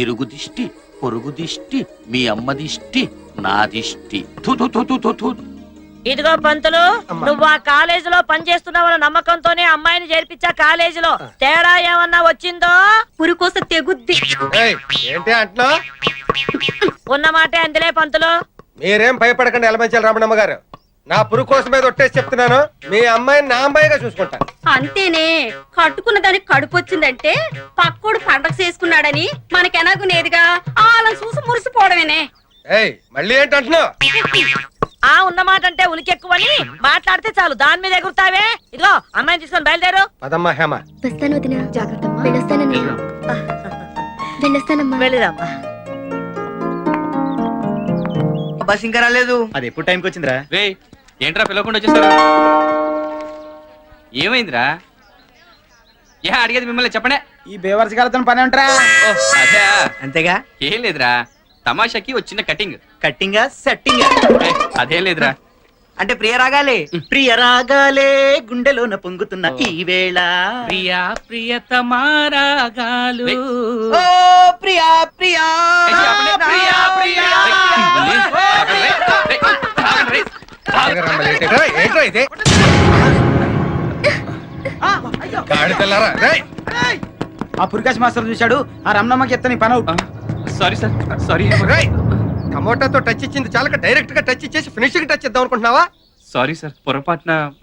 ఇరుగు దిష్టి, పొరుగు దిష్టి, మీ అమ్మ దిష్టి, నా దిష్టి. ఇదిగో పంతులు, నువ్వు ఆ కాలేజీలో పనిచేస్తున్నావన్న నమ్మకంతోనే అమ్మాయిని చేర్పించా కాలేజీలో. తేడా ఏమన్నా వచ్చిందో పురుకోస తెగుద్ది. ఏంటి అంటున్నా? ఉన్నమాటే అందులే పంతులు. మీరేం భయపడకండి ఎలమంచాలి రమణమ్మ గారు. నా పురుగు కోసం మీద ఒట్టేసి చెప్తున్నాను, మీ అమ్మాయిని నా అమ్మాయిగా చూసుకుంటాను. అంతేనే, కట్టుకున్న దానికి కడుపు వచ్చిందంటే పక్కోడు పండగ చేసుకున్నాడని మనకెనగునేదిగా వాళ్ళని చూసి మురిసిపోవడమేనే. మళ్ళీ ఏంటంటున్నావు? ఆ ఉన్నమాట అంటే ఉలికెక్కువని మాట్లాడితే చాలు దాని మీద ఎగురుతావే. ఇదిగో అమ్మాయిని తీసుకొని బయలుదేరు. పదమ్మా హేమ. వస్తాను వదినా. జాగ్రత్త. వెళ్ళొస్తానమ్మా. వెళ్ళిరమ్మా. బస్ ఇంకా రాలేదు. అది ఎప్పుడు టైంకి వచ్చిందిరా? రే ఏంట్రా పిలవకుండా వచ్చేసారు? ఏమైందిరా? ఏ అడిగేది మిమ్మల్ని చెప్పనే. ఈ బేవర్స్ గారితో పని ఉంటారా? అదే అంతేగా. ఏం లేదురా, తమాషాకి వచ్చిన కటింగ్. కట్టింగ్ సెట్టింగ్ అదేం లేదురా. అంటే ప్రియ రాగాలే. ప్రియ రాగాలే గుండెలోన పొంగుతున్న ఈ వేళ. ప్రియా ప్రియతమా రాగాలు. ఓ ప్రియా ప్రియా ప్రియా ప్రియా. ఆ పురికాశ్ మాస్టర్ చూశాడు, ఆ రమణమ్మకి ఎత్తని పని అవుట్. Sorry sir, sorry. టమోటాతో టచ్ ఇచ్చింది చాలక డైరెక్ట్ గా టచ్ ఇచ్చేసి ఫినిషింగ్ టచ్ ఇద్దాం అనుకుంటున్నావా? సారీ సార్,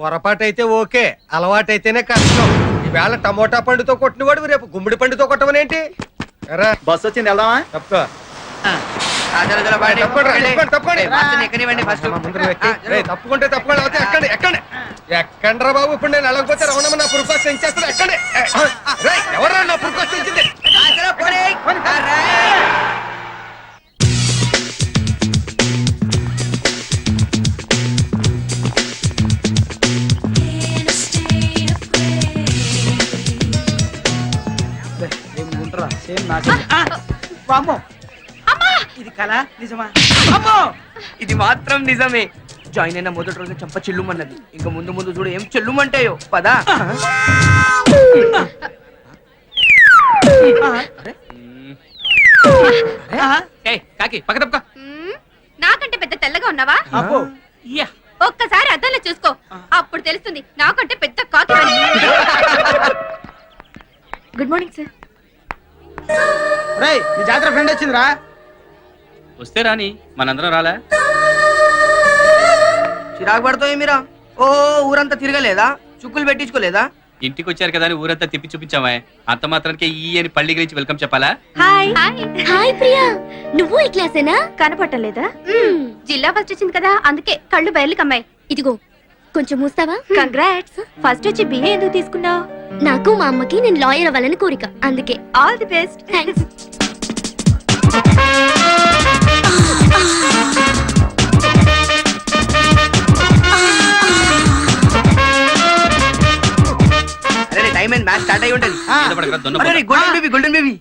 పొరపాటు అయితే ఓకే, అలవాటు అయితేనే కష్టం. ఈవేళ టమోటా పండుతో కొట్టినవాడు రేపు గుమ్మడి పండుతో కొట్టవనేంటి? బస్ వచ్చింది, వెళ్దామా? తప్పుకో. తప్పుకుంటే తప్పుకోండి, ఎక్కండి ఎక్కండి ఎక్కండ్రా బాబు. ఇప్పుడు నేను వెళ్ళకపోతే రమణమ్మ నా పురుకోసం ఎంచేస్తాను. ఎక్కండి. ఎవరా నా పురుకోసం ఎంచింది? ఇది కళ నిజమా? ఇది మాత్రం నిజమే. జాయిన్ అయిన మొదటి రోజు చంప చెల్లుమన్నది. ఇంకా ముందు ముందు చూడు ఏం చెల్లుమంటాయో. పదా. కాకి పక్క తప్ప. నాకంటే పెద్ద తెల్లగా ఉన్నావా? ఒక్కసారి అద్దంలో చూసుకో, అప్పుడు తెలుస్తుంది నాకంటే పెద్ద కాకి. Good morning sir. రేయ్, నీ జాతర ఫ్రెండ్ వచ్చిందిరా. వస్తే రాని, మనందరం రాలే. చిరాకు పడతాయి మీరా. ఓ ఊరంతా తిరగలేదా? చుక్కులు పెట్టించుకోలేదా? ఇంటికి వచ్చారు కదా అని ఊరంతా తిప్పి చూపించామే. అంత మాత్రానికి ఈ అని పల్లి గురించి వెల్కమ్ చెప్పాలా? హాయ్ హాయ్ ప్రియా, నువ్వు ఈ క్లాసేనా? కనపట్టలేదా? జిల్లా ఫస్ట్ వచ్చింది కదా, అందుకే కళ్ళు బయలు కమ్మాయి. ఇదిగో కొంచెం మూస్తావా? కంగ్రాట్స్. ఫస్ట్ వచ్చి బిఏ ఎందుకు తీసుకున్నావు? నాకు మా అమ్మకి నేను లాయర్ అవ్వాలని కోరిక, అందుకే. All the best. థాంక్స్. అరే టైం అండ్ మ్యాచ్ స్టార్ట్ అయి ఉంటది. Golden baby golden baby.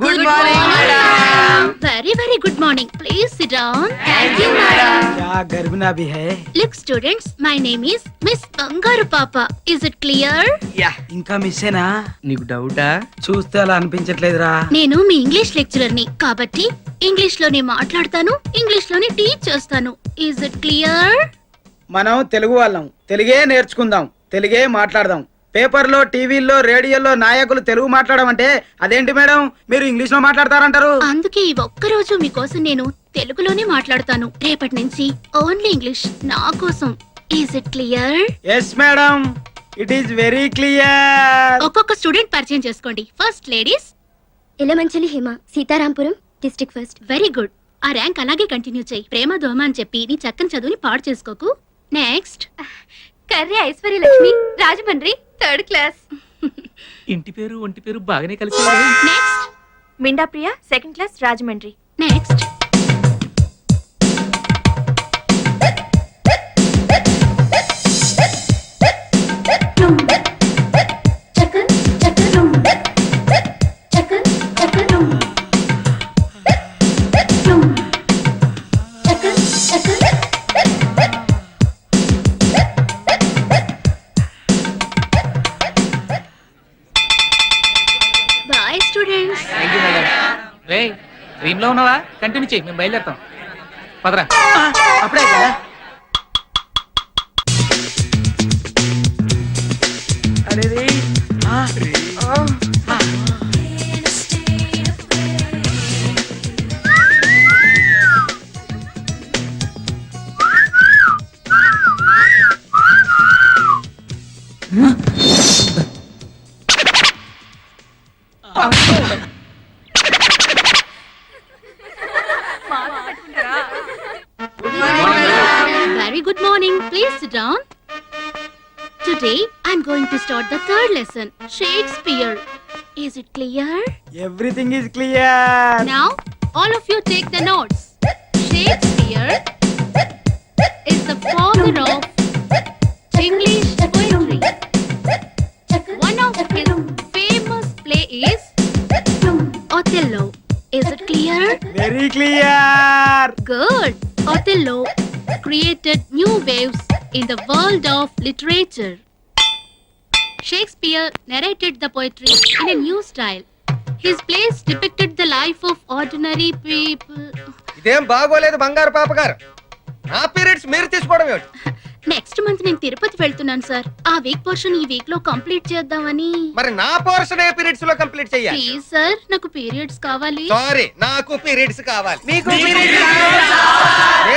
Good morning madam. Very very good morning. Please sit down. Thank you madam. क्या गर्भना भी है? Look students, my name is Miss Bangaru Papa. Is it clear? Yeah. ఇంకా మిస్సేనా? నీకు డౌటా? చూస్తే అలా అనిపించట్లేదురా. నేను మీ ఇంగ్లీష్ లెక్చరర్ ని కాబట్టి ఇంగ్లీష్ లోనే మాట్లాడతాను, ఇంగ్లీష్ లోనే టీచ్ చేస్తాను. Is it clear? మనం తెలుగు వాళ్ళం, తెలుగే నేర్చుకుందాం, తెలుగే మాట్లాడదాం. పేపర్లో, టీవీల్లో, రేడియోలో నాయకులు తెలుగు మాట్లాడమంటే అదేంటి మేడం, మీరు ఇంగ్లీష్ లో మాట్లాడతారంటారు? అందుకే ఈ ఒక్కరోజు మీకోసం నేను తెలుగులోనే మాట్లాడతాను. రేపటి నుంచి ఓన్లీ ఇంగ్లీష్ నా కోసం. Is it clear? Yes madam, it is very clear. ఒక్కొక్క స్టూడెంట్ పరిచయం చేసుకోండి. First ladies. Yelamanchili Hema, Sitarampuram, district first. Very good. ఆ ర్యాంక్ అలాగే కంటిన్యూ చేయి. ప్రేమ దోమ అని చెప్పి నీ చక్కని చదువుని పాడు చేసుకోకు. Next Karri Aishwarya Lakshmi, Rajahmundry, third class. ఇంటి పేరు ఒంటి పేరు బాగానే కలిసి. Next Minda Priya, second class, Rajahmundry. Next రే డ్రీమ్ లో ఉన్నావా? కంటిన్యూ చెయ్యి, మేము బయలుదేరుతాం. పదరా. అప్పుడే కదా అరే రే Very good morning. Please sit down. Today I'm going to start the third lesson, Shakespeare. Is it clear? Everything is clear. Now, all of you take the notes. Shakespeare is the father of English poetry. One of his famous play is Othello. Is it clear? Very clear. Good. Othello created new waves in the world of literature. Shakespeare narrated the poetry in a new style. His plays depicted the life of ordinary people. ఇదేం బాగోలేదు బంగారు పాప గారు. నా periods మీరు తీసుకోవడం ఏమిటి? Next month నేను తిరుపతి వెళ్తున్నాను సార్. ఆ వీక్ పోర్షన్ ఈ వీక్ లో కంప్లీట్ చేద్దామని. మరి నా పోర్షన్ ఏ పీరియడ్స్ లో కంప్లీట్ చెయ్యాలి? ప్లీజ్ సార్, నాకు పీరియడ్స్ కావాలి. సారీ, నాకు పీరియడ్స్ కావాలి. మీకు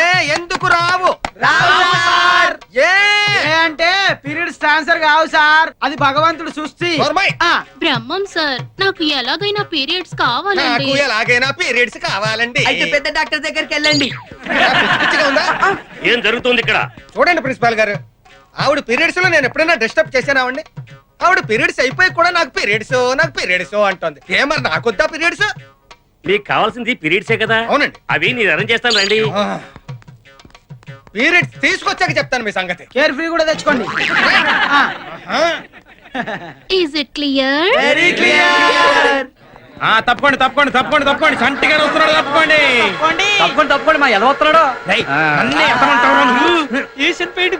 ఏ ఎందుకు రావు? ఏ అంటే పీరియడ్స్ ట్రాన్స్ఫర్ కావు సార్, అది భగవంతుడు సృష్టి. నోర్మై. బ్రహ్మం సార్, నాకు ఎలాగైనా పీరియడ్స్ కావాలండి. నాకు ఎలాగైనా పీరియడ్స్ కావాలండి. అయితే పెద్ద డాక్టర్ దగ్గరికి వెళ్ళండి. పిచ్చిగా ఉందా? ఏం జరుగుతుంది ఇక్కడ? చూడండి ప్రిన్సిపాల్ గారు, ఆవిడ పీరియడ్స్ లో నేను ఎప్పుడైనా డిస్టర్బ్ చేశానా అండి? ఆవిడ పీరియడ్స్ అయిపోయి కూడా నాకు పీరియడ్స్ అంటుంది. ఏ మరి నాకొద్దా పీరియడ్స్? మీకు కావాల్సింది పీరియడ్సే కదా. అవునండి. అవి నేను అరేంజ్ చేస్తాను రండి. పీరియడ్స్ తీసుకొచ్చాక చెప్తాను మీ సంగతి. కేర్ ఫ్రీ కూడా తెచ్చుకోండి. Is it clear? Very clear. తప్పకోండి తప్పకోండి తప్పకోండి తప్పకోండి. సంటిగా వస్తున్నాడు, తప్పకోండి తప్పకుండా మా ఎలా వస్తున్నాడో.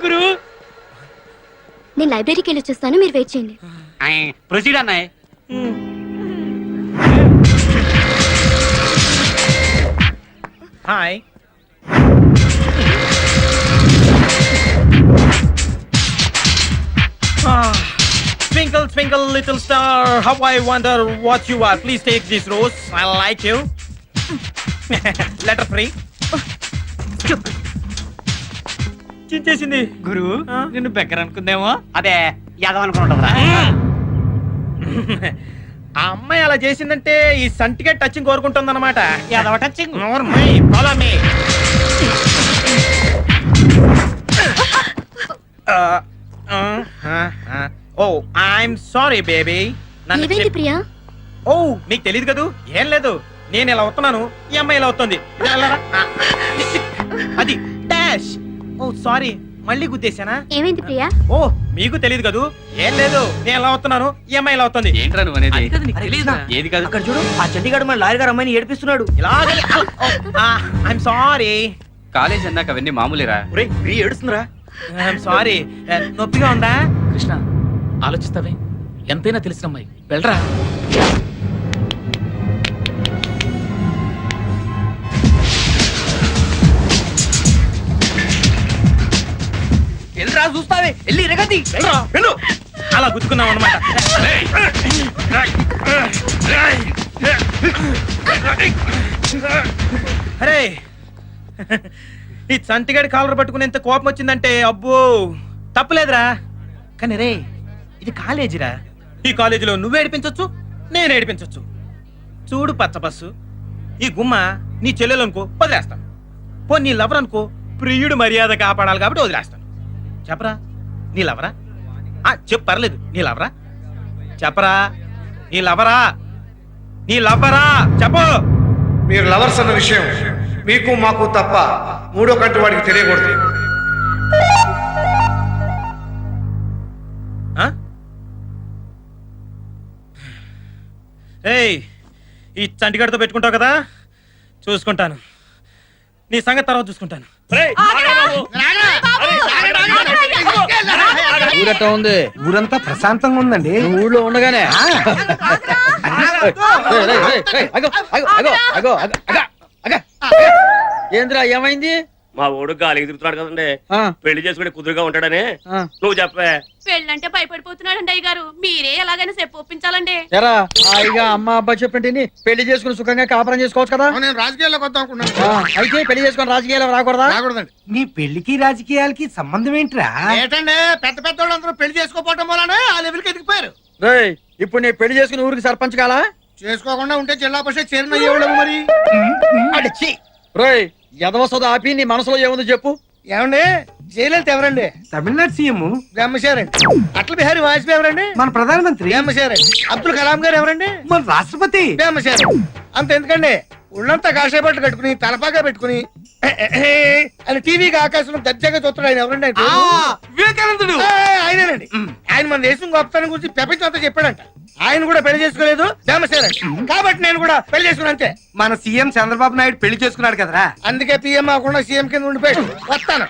గురు. నేను లైబ్రరీకి వెళ్ళి వచ్చేస్తాను, మీరు వెయిట్ చేయండి. ప్రొసీడ్ అన్నాయ్. Hi. Twinkle, twinkle, little star, how I wonder what you are. Please take this rose. I like you. Letter free. చించేసింది గురు. నిన్ను బెక్కర్ అనుకుందేమో. అదే యాదవ్ అనుకుంటా. ఆ అమ్మాయి అలా చేసిందంటే ఈ సంటిగా టచింగ్ కోరుకుంటుంది అనమాట. యాదవ టచింగ్. ఓ ఐఎమ్ సారీ బేబీ. ఏమైంది ప్రియా? ఓ నీకు తెలియదు కదూ. ఏం లేదు, నేను ఇలా వస్తున్నాను, ఈ అమ్మాయి ఇలా వస్తుంది. అది డాష్. ఓ సారీ, మళ్ళీ గుద్దేశానా? ఏమైంది ప్రియా? ఓ మీకు తెలియదు కదూ. ఏం లేదు, నేను ఎలా వస్తున్నాను, ఈ అమ్మాయి ఇలా వస్తుంది. ఏంట్రా నువ్వు అనేది? ఏది కాదు. అక్కడ చూడు, ఆ చండీగఢ్ మన లాయర్ గారు అమ్మాయిని ఏడిపిస్తున్నాడు. ఇలాగే ఐఎమ్ సారీ. కాలేజ్ అన్నాక అవన్నీ మామూలేరా. ఏడుస్తుందిరా. I'm sorry. నొప్పిగా ఉందా? కృష్ణ, ఆలోచిస్తావే, ఎంతైనా తెలిసిన అమ్మాయి, వెళ్ళరా. వెళ్ళరా, చూస్తావే, వెళ్ళి రెగతి. వెళ్ళు. అలా గుద్దుకున్నాం అనమాట. అరే ఈ చంటిగాడి కాలర్ పట్టుకునేంత కోపం వచ్చిందంటే అబ్బో తప్పులేదురా. కానీ రే, ఇది కాలేజీరా. ఈ కాలేజీలో నువ్వు ఏడిపించొచ్చు, నేను ఏడిపించొచ్చు. చూడు పచ్చ బస్సు, ఈ గుమ్మ నీ చెల్లెలు అనుకో వదిలేస్తాను. పో నీ లవర్ అనుకో, ప్రియుడు మర్యాద కాపాడాలి కాబట్టి వదిలేస్తాను. చెప్పరా, నీ లవరా? చెప్పు, పర్లేదు. నీ లవరా? చెప్పరా, నీ లవరా? నీ లవరా చెప్పు. మీరు లవర్స్ అన్న విషయం మీకు మాకు తప్ప మూడో కంటి వాడికి తెలియకూడదు. ఏయ్, ఈ చంటిగడితో పెట్టుకుంటావు కదా, చూసుకుంటాను. నీ సంగతి తర్వాత చూసుకుంటాను. ఊరట ఉంది, ఊరంతా ప్రశాంతంగా ఉందండి. ఊళ్ళో ఉండగానే ఏంద్రా ఏమైంది? మా ఓడు గాలికి తిరుగుతున్నాడు కదండి, ఆ, పెళ్లి చేసుకుని కుదురుగా ఉంటాడని ఆ. నువ్వు చెప్పే. పెళ్ళంటే భయపడిపోతున్నాడండి అయ్య గారు, మీరే ఎలాగైనా చెప్పు ఒప్పించాలండి. ఎరా హాయిగా అమ్మ అబ్బా చెప్పండి పెళ్లి చేసుకుని సుఖంగా కాపురం చేసుకోవచ్చు కదా. నేను రాజకీయాల్లోకి వద్దాం అనుకున్నాను. అయితే పెళ్లి చేసుకుని రాజకీయాలు రాకూడదా? రాకూడదండి. నీ పెళ్లికి రాజకీయాలకి సంబంధం ఏంట్రా? ఏంటండి పెద్ద పెద్ద వాళ్ళు అందరూ పెళ్లి చేసుకోపోవటం వలన ఆ లెవెల్కి ఎదిగిపోయారు. రేయ్ ఇప్పుడు నేను పెళ్లి చేసుకుని ఊరికి సర్పంచ్ కాలా? చేసుకోకుండా ఉంటే జిల్లా పరిషత్ చైర్మన్ అయ్యేవాళ్ళము మరి. అడిచి రేయ్ ఎదవ సోద ఆపి నీ మనసులో ఏముందో చెప్పు. ఏమండి జయలలిత ఎవరండి? తమిళనాడు సీఎం బ్రహ్మచారండి. అటల్ బిహారీ వాజ్పేయి ఎవరండి? మన ప్రధానమంత్రి, బ్రహ్మచారండి. అబ్దుల్ కలాం గారు ఎవరండి? మన రాష్ట్రపతి. బ్రహ్మచారి. అంత ఎందుకండి, ఒళ్ళంతా కాషాయ బట్టలు కట్టుకుని తలపాగా పెట్టుకుని అని టీవీకి ఆకాశంలో దర్జాగా చూస్తాడు ఆయన ఎవరండి? ఆయన పేరు? వివేకానందుడు. ఆయనేనండి. ఆయన మన దేశం గొప్పతనం గురించి ప్రపంచం అంతా చెప్పాడంట. ఆయన కూడా పెళ్లి చేసుకోలేదు, బ్రహ్మచారి. కాబట్టి నేను కూడా పెళ్లి చేసుకున్నా అంతే. మన సీఎం చంద్రబాబు నాయుడు పెళ్లి చేసుకున్నాడు కదరా. అందుకే పిఎం అవ్వకుండా సీఎం కింద ఉండిపోయాడు. వస్తాను.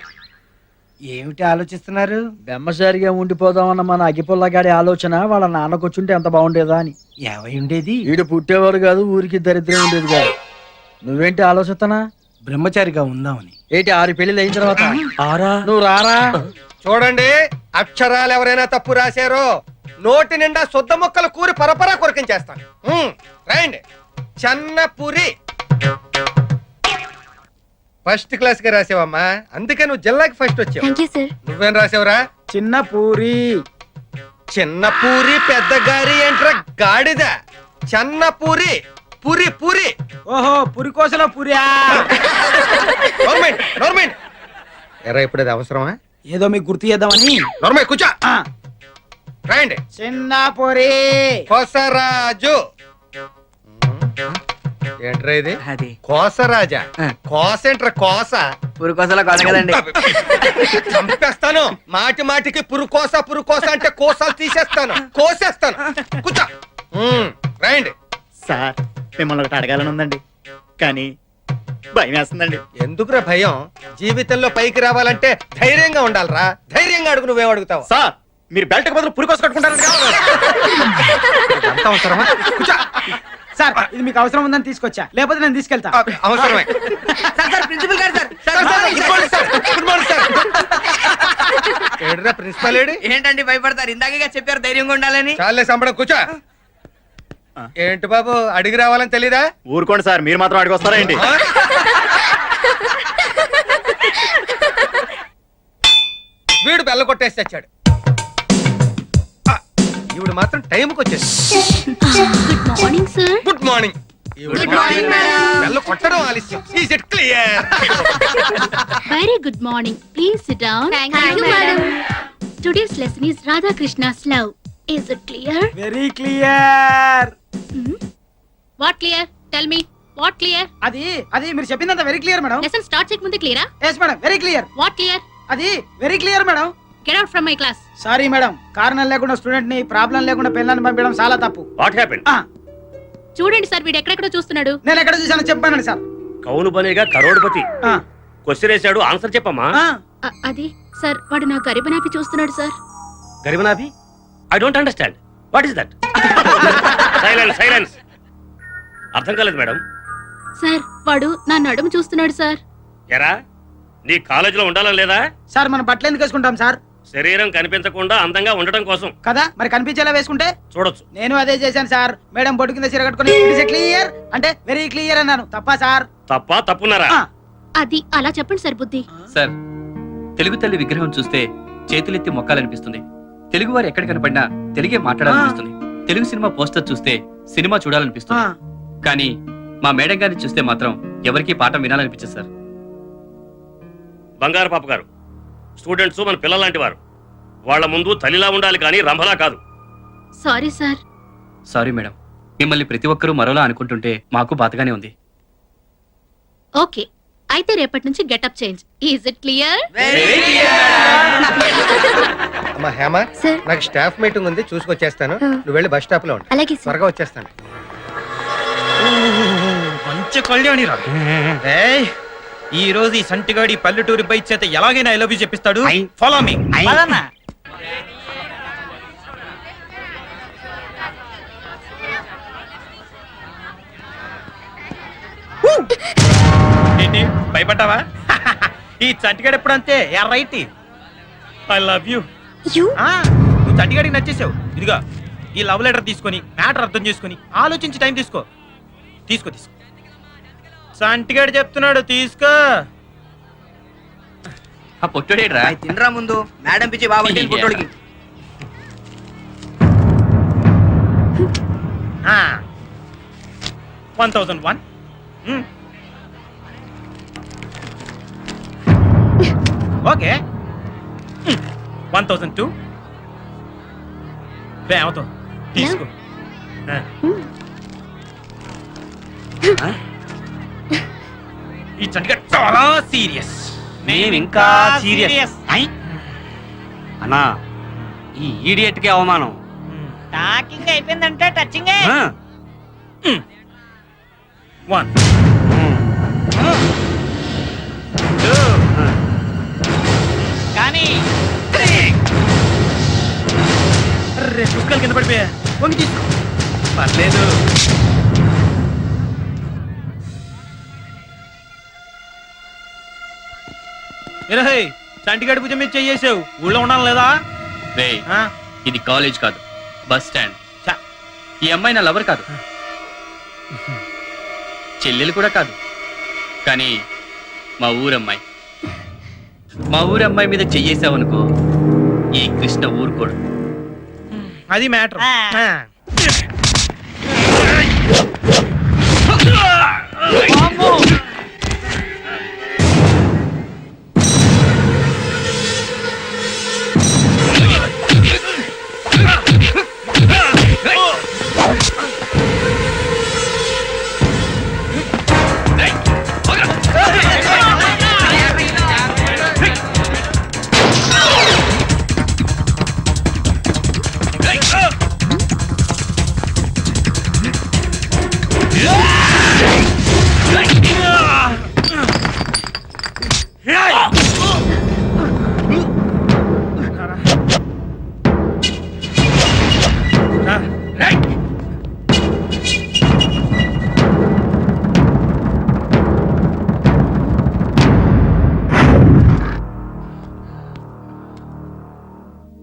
ఏమిటి ఆలోచిస్తున్నారు? బెమ్మసారిగా ఉండిపోదామన్న మన అగిపుల్లగాడి ఆలోచన వాళ్ళ నాన్నకొచ్చుంటే ఎంత బాగుండేదా అని. ఏమై ఉండేది? వీడు పుట్టేవాడు కాదు, ఊరికి దరిద్రం ఉండేది కాదు. నువ్వేంటి ఆలోచిస్తున్నా? బ్రహ్మచారిగా ఉందామని. ఏంటి 6 పెళ్లిళ్ళు అయిన తర్వాత నువ్వు రారా? చూడండి, అక్షరాలు ఎవరైనా తప్పు రాశారో నోటి నిండా శుద్ధ మొక్కలు కూరి పరపరా కొరికించేస్తాను. రాయండి. చెన్నపురి. ఫస్ట్ క్లాస్ గా రాసావమ్మా, అందుకే నువ్వు జిల్లాకి ఫస్ట్ వచ్చావు. Thank you sir. నువ్వేం రాసావురా? చిన్న పూరి. చిన్నపూరి పెద్ద గారి ఏంట్రా గాడిద? చెన్నపూరి. పూరి పూరి. ఓహో పురికోసలో పురియా. Government government. ఎరా ఇప్పుడు అది అవసరమా? ఏదో మీకు గుర్తు చేద్దామని. గవర్నమెంట్ కూర్చో. రాయండి. చిన్న పూరి. కోసరాజు. ఏంట్రా ఇది? అది కోసరాజా? కోసేంట్రా కోస? పురుకోసలా కొన కదండి. చంపేస్తాను. మాటి మాటికి పురుకోస పురుకోస అంటే కోసాలు తీసేస్తాను, కోసేస్తాను. కూర్చో. రాయండి. సార్ మిమ్మల్ని ఒకటి అడగాలని ఉందండి, కానీ భయం వేస్తుందండి. ఎందుకురా భయం? జీవితంలో పైకి రావాలంటే ధైర్యంగా ఉండాలిరా. ధైర్యంగా అడుగు. నువ్వేం అడుగుతావు? సార్ మీరు బెల్ట్ బదులు పురికోస కట్టుకుంటారని అంత అవసరమా? కూర్చో. సార్ ఇది మీకు అవసరం ఉందని తీసుకొచ్చా, లేకపోతే నేను తీసుకెళ్తా. అవసరమే. ప్రిన్సిపల్ గారు sir. Good morning sir. Good morning sir. ఏడురా ప్రిన్సిపల్ ఏడి? ఏంటండి భయపడతారు? ఇందాకే చెప్పారు ధైర్యంగా ఉండాలని. చాలే సంబడం. కూర్చో. ఏంటి బాబు అడిగి రావాలని తెలీదా? ఊరుకోండి సార్, మీరు మాత్రం అడిగి వస్తారా ఏంటి? వీడు బెల్ల కొట్టేసి తెచ్చాడు. ఈవిడ మాత్రం టైంకి వచ్చేసి. Good morning sir. Good morning. బెల్ల కొట్టడం ఆలస్యం. Is it clear? Very good morning. Please sit down. Thank you madam. Today's lesson is Radhakrishna's love. Is it clear? Very clear. What clear? Tell me what clear? అది అది మీరు చెప్పిందంత very clear madam. Lesson start చేయకముందే క్లియరా? Yes madam, very clear. What clear? అది very clear madam. Get out from my class. Sorry madam, కారణం లేకుండా student ని ప్రాబ్లం లేకుండా పిల్లల్ని పంపించడం చాలా తప్పు. What happen? చూడండి సార్, వీడు ఎక్కడెక్కడో చూస్తున్నాడు. నేను ఎక్కడ చూసానో చెప్పానండి సార్. కౌను బనేగా కరోడ్పతి. ఆ, క్వశ్చన్ వేసాడు, ఆన్సర్ చెప్పమ్మా. ఆ, అది సార్, వాడు నా గరిబనాపి చూస్తున్నాడు సార్. గరిబనాభి? I don't understand. What is that? Silence silence. అర్థం కాలేదు మేడం. సార్ వాడు నా నడుము చూస్తున్నాడు సార్. ఎరా నీ కాలేజీలో ఉండాలని లేదా? సార్ మనం బట్టలు ఎందుకు వేసుకుంటాం సార్? శరీరం కనిపించకుండా అందంగా ఉండటం కోసం కదా, మరి కనిపించేలా వేసుకుంటే. చూడొచ్చు. నేను అదే చేశాను సార్. మేడం బొట్టు కింద చీర కట్టుకుని క్లియర్ అంటే వెరీ క్లియర్ అన్నాను. తప్పా సార్? తప్ప తప్పున్నారా? ఆ, అది అలా చెప్పండి సార్. బుద్ధి సార్, తెలుగు తల్లి విగ్రహం చూస్తే చేతులెత్తి మొక్కాలనిపిస్తుంది. తెలుగు వారు ఎక్కడ కనపడినా తెలుగే మాట్లాడాలనిపిస్తుంది. తెలుగు సినిమా పోస్టర్ చూస్తే సినిమా ఆ. చూడాలనిపిస్తుంది. కానీ మా మేడం గారిని చూస్తే మాత్రం ఎవరికీ పాఠం వినాలనిపించదు సార్. బంగారు పాప గారు, స్టూడెంట్స్ మన పిల్లలాంటి వారు. వాళ్ళ ముందు తల్లిలా ఉండాలి కానీ రంభలా కాదు. Sorry sir. సారీ మేడం, మిమ్మల్ని ప్రతి ఒక్కరూ మరోలా అనుకుంటుంటే మాకు బాధగానే ఉంది. ఓకే, అయితే రేపటి నుంచి getup change. Is it clear? అమ్మా హేమ, సార్. నాకు స్టాఫ్ మీటింగ్ ఉంది, చూసుకొచ్చేస్తాను. నువ్వు వెళ్ళి బస్ స్టాప్ లో ఉండు. అలాగే సార్. త్వరగా వచ్చేస్తాను. మంచి కళ్యాణి రా. ఈ రోజు ఈ సంటిగాడి పల్లెటూరి బై చేత ఎలాగైనా ఐ లవ్ యూ చెప్పిస్తాడు. Follow me. ఏంటి భయపడ్డావా? ఈ చంటిగాడు ఎప్పుడు అంతే రైట్. I love you. నువ్వు చంటిగాడికి నచ్చేసావు. ఇదిగా ఈ లవ్ లెటర్ తీసుకొని మ్యాటర్ అర్థం చేసుకొని ఆలోచించి టైం తీసుకో. తీసుకో తీసుకో. చంటిగాడు చెప్తున్నాడు తీసుకో. ఆ పొట్టుడేడ్రా? అయ్ తినరా ముందు మేడం పిచ్చి బాబు పుట్టోడికి. 1001. ఓకే. 1002. ప్రేమతో తీసుకో. ఈ చంటిగాడు చాలా సీరియస్. మేము ఇంకా సీరియస్. అన్నా ఈ ఈడియట్ కి అవమానం. టాకింగ్ అయిపోయిందంటే టచింగ్. 1 కానీ పుస్తకాలు కింద పడిపోయా. వంగి తీసుకో. పర్లేదు. చంటిగాడి భుజం మీద చెయ్యేసావు. ఊళ్ళో ఉండాలి లేదా? రేయ్, ఇది కాలేజ్ కాదు, బస్ స్టాండ్. ఈ అమ్మాయి నా లవర్ కాదు, చెల్లెలు కూడా కాదు, కానీ మా ఊరమ్మాయి. మా ఊరమ్మాయి మీద చెయ్యేసావనుకో ఈ కృష్ణ ఊరుకోడు. అది మ్యాటర్.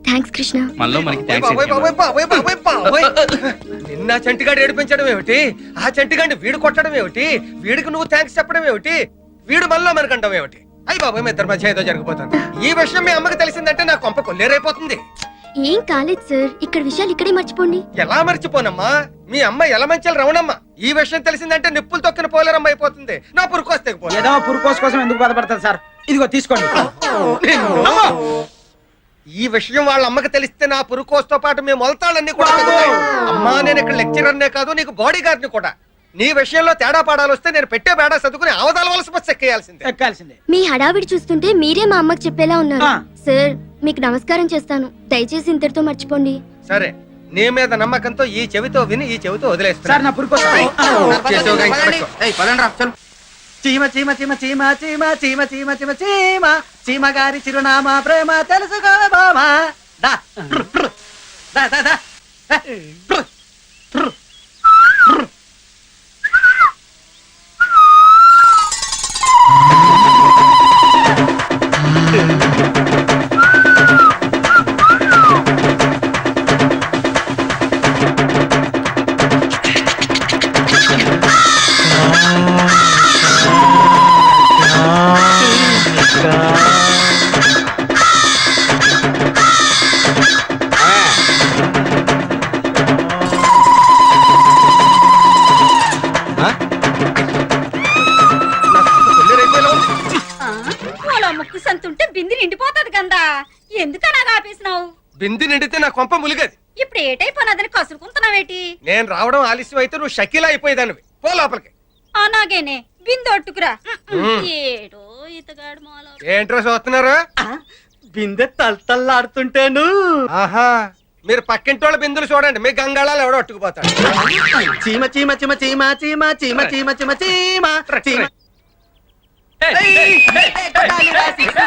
థ్యాంక్స్ కృష్ణ. మనలో మనకి థ్యాంక్స్. నిన్న చంటిగాడు ఏడిపించడం ఏమిటి? ఆ చంటిగాడిని వీడు కొట్టడం ఏమిటి? వీడికి నువ్వు థ్యాంక్స్ చెప్పడం ఏమిటి? వీడు మనలో మనకంటాం ఏమిటి? అయ్యి బాబాయ్, మీ ఇద్దరి మధ్య ఏదో జరిగిపోతుంది. ఈ విషయం మీ అమ్మకి తెలిసిందంటే నా కొంప కొల్లేరైపోతుంది. ఏం కాలేదు సార్, ఇక్కడ విషయాలు ఇక్కడే మర్చిపోండి. ఎలా మర్చిపోనమ్మా? మీ అమ్మ ఎలమంచల రవణమ్మ. ఈ విషయం తెలిసిందంటే నిప్పులు తొక్కిన పోలేరమ్మ అయిపోతుంది. నా పురుకోస్తే ఏదో పురుకోస్ కోసం ఎందుకు బాధపడతారు సార్? ఇదిగో తీసుకోండి. ఈ విషయం వాళ్ళ అమ్మకి తెలిస్తే నా పురుకోస్తో పాటు మీ మొలతాళ్ళన్నీ కూడా తగ్గుతాయి. అమ్మా, నేను ఇక్కడ లెక్చరర్నే కాదు, నీకు బాడీ గార్డ్ని కూడా. నీ విషయంలో తేడా పాడాలు వస్తే నేను పెట్టే బేడా చదువుకుని అవదాల బస్ ఎక్కాల్సిందే. మీ హడావిడి చూస్తుంటే మీరే మా అమ్మకి చెప్పేలా ఉన్నారు. సార్, మీకు నమస్కారం చేస్తాను. దయచేసి ఇంతటితో మర్చిపోండి. సరే, నీ మీద నమ్మకంతో ఈ చెవితో విని ఈ చెవితో వదిలేస్తా. సార్, నా పురుకోస్. చీమ చీమ చీమ చీమ చీమ చీమ చీమ చీమ చీమ చీమ గారి చిరునామా ప్రేమ తెలుసుకో బామా. దా దా దా దా. ముక్కు సంతుంటే బింది నిండిపోతుంది కదా, ఎందుకనా ఆపేసినావు? బింది నిండితే నా కొంప ములిగది. ఇప్పుడు ఏటైపోయినదని కసురుకుంటున్నావేటి? నేను రావడం ఆలస్యం అయితే నువ్వు షకీలా అయిపోయేదానివి. పో లోపలికి. అలాగేనే బిందొట్టుకురా. ఏడో ఇతగాడు మాలో. ఏంట్రో చూస్తున్నారు? బిందె తల్తల్లాడుతుంటేను. ఆహా, మీరు పక్కింటి వాళ్ళ బిందులు చూడండి, మీ గంగాళాలు ఎవడో అట్టుకుపోతాడు. చీమ చీమ చీమ చీమ చీమ చీమ చీమ చీమ చీమ చీమ.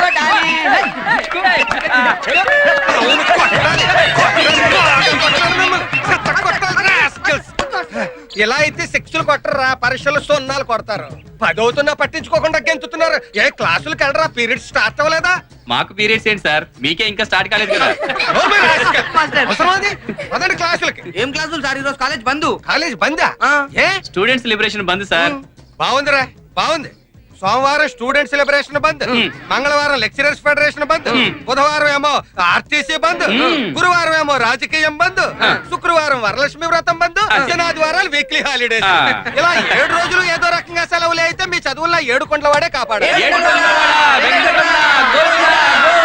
కొట్టాలి. ఇలా అయితే శిక్షలు కొట్టరా, పరీక్షలు సున్నాలు కొడతారు. 10 అవుతున్నా పట్టించుకోకుండా గెంతుతున్నారు. ఏ క్లాసులకు వెళ్ళరా, పీరియడ్స్ స్టార్ట్ అవ్వలేదా? మాకు పీరియడ్స్ ఏంటి సార్, మీకే ఇంకా స్టార్ట్ కాలేదు కదా. అవసరమాది? పదండి క్లాసులకి. ఏం క్లాసులు సార్, ఈరోజు కాలేజ్ బంద్. కాలేజ్ బందా? ఏ స్టూడెంట్స్ లిబరేషన్ బంద్ సార్. బాగుందిరా, బాగుంది. సోమవారం స్టూడెంట్ సెలబ్రేషన్ బంద్, మంగళవారం లెక్చరర్స్ ఫెడరేషన్ బంద్, బుధవారం ఏమో ఆర్టీసీ బంద్, గురువారం ఏమో రాజకీయం బంద్, శుక్రవారం వరలక్ష్మి వ్రతం బంద్, శనాదివారాలు వీక్లీ హాలిడేస్. ఇలా 7 రోజులు ఏదో రకంగా సెలవులే. అయితే మీ చదువుల్లో 7 కొండల వాడే కాపాడు.